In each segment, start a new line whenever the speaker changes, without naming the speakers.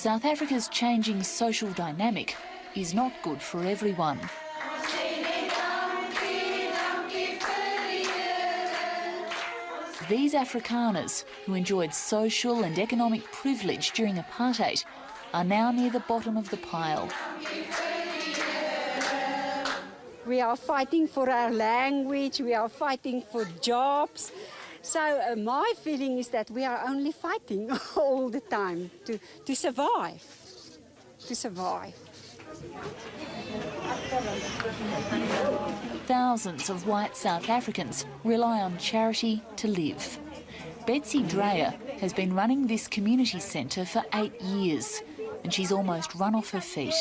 South Africa's changing social dynamic is not good for everyone. These Afrikaners, who enjoyed social and economic privilege during apartheid, are now near the bottom of the pile.
We are fighting for our language, we are fighting for jobs. So my feeling is that we are only fighting all the time to survive,
Thousands of white South Africans rely on charity to live. Betsy Dreyer has been running this community centre for 8 years, and she's almost run off her feet.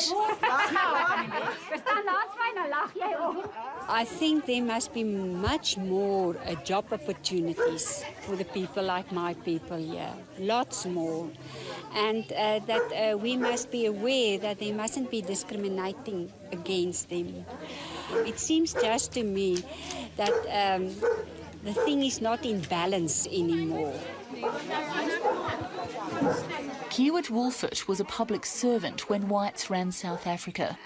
I think there must be much more job opportunities for the people like my people here, lots more. And that we must be aware that they mustn't be discriminating against them. It seems just to me that the thing is not in balance anymore.
Kiewit Wolfert was a public servant when whites ran South Africa.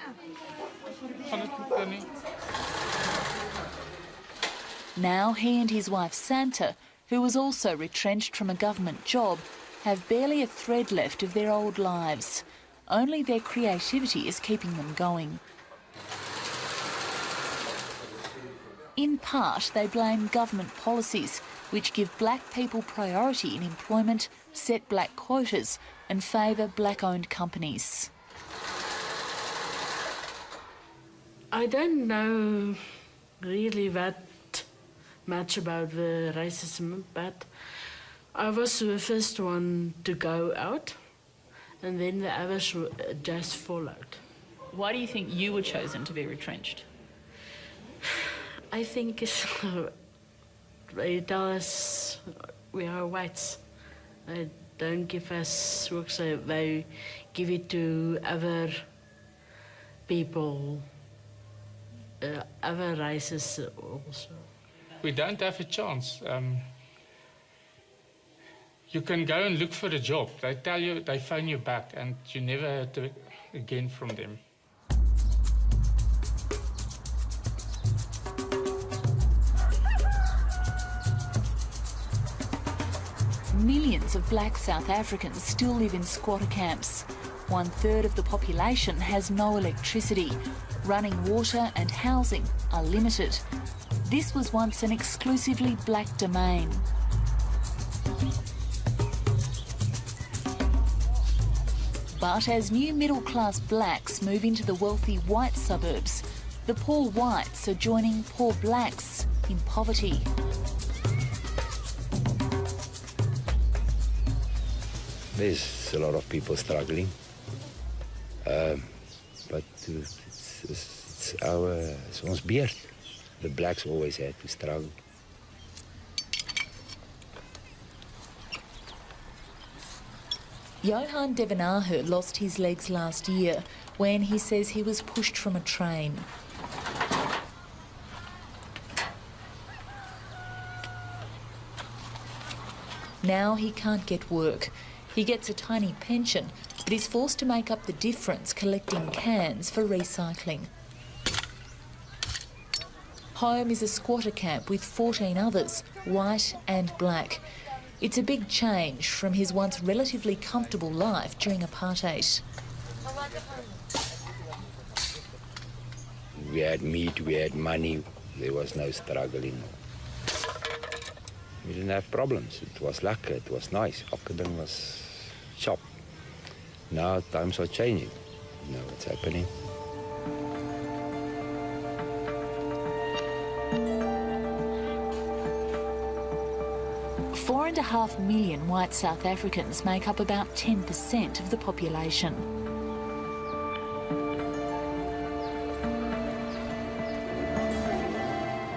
Now he and his wife Santa, who was also retrenched from a government job, have barely a thread left of their old lives. Only their creativity is keeping them going. In part, they blame government policies, which give black people priority in employment, set black quotas and favour black-owned companies.
I don't know really that much about the racism, but I was the first one to go out, and then the others just followed.
Why do you think you were chosen to be retrenched?
I think they tell us we are whites. They don't give us work, so they give it to other people, other races also.
We don't have a chance. You can go and look for a job. They tell you, they phone you back, and you never hear again from them.
Millions of black South Africans still live in squatter camps. 1/3 of the population has no electricity. Running water and housing are limited. This was once an exclusively black domain. But as new middle-class blacks move into the wealthy white suburbs, the poor whites are joining poor blacks in poverty.
There's a lot of people struggling, but it's ons beurt. The blacks always had to struggle.
Johan Devenaher lost his legs last year when he says he was pushed from a train. Now he can't get work. He gets a tiny pension, but is forced to make up the difference collecting cans for recycling. Home is a squatter camp with 14 others, white and black. It's a big change from his once relatively comfortable life during apartheid.
We had meat, we had money, there was no struggling. We didn't have problems. It was lekker, it was nice. Elke ding was sharp. Now times are changing. You know what's happening.
Four and a half million white South Africans make up about 10% of the population.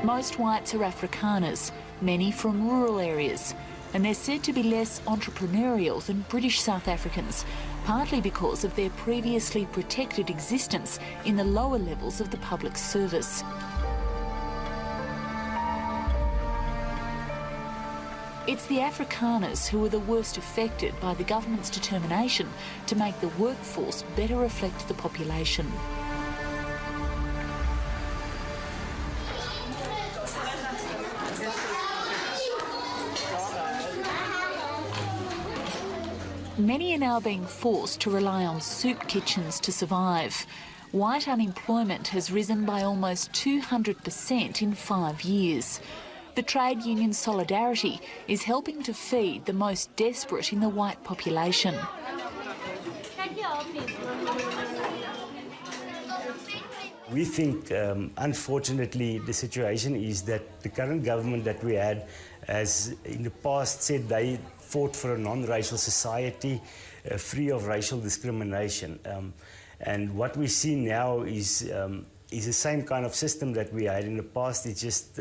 Most whites are Afrikaners, many from rural areas, and they're said to be less entrepreneurial than British South Africans, partly because of their previously protected existence in the lower levels of the public service. It's the Afrikaners who are the worst affected by the government's determination to make the workforce better reflect the population. Many are now being forced to rely on soup kitchens to survive. White unemployment has risen by almost 200% in 5 years. The trade union Solidarity is helping to feed the most desperate in the white population.
We think, unfortunately, the situation is that the current government that we had has in the past said they fought for a non-racial society free of racial discrimination. And what we see now is the same kind of system that we had in the past. It's just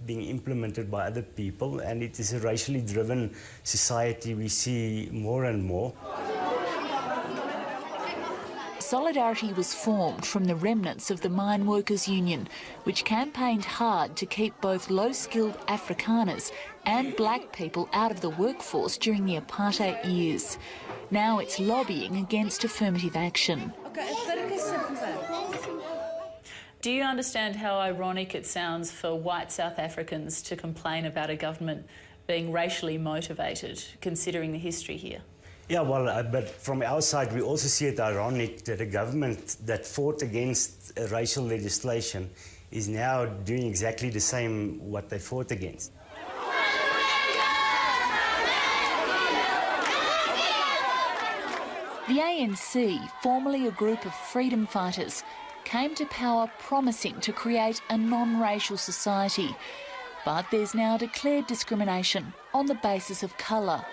being implemented by other people, and it is a racially driven society we see more and more.
Solidarity was formed from the remnants of the Mine Workers Union, which campaigned hard to keep both low-skilled Afrikaners and black people out of the workforce during the apartheid years. Now it's lobbying against affirmative action.
Do you understand how ironic it sounds for white South Africans to complain about a government being racially motivated, considering the history here?
Yeah, well, but from our side, we also see it ironic that a government that fought against racial legislation is now doing exactly the same what they fought against.
The ANC, formerly a group of freedom fighters, came to power promising to create a non-racial society. But there's now declared discrimination on the basis of colour.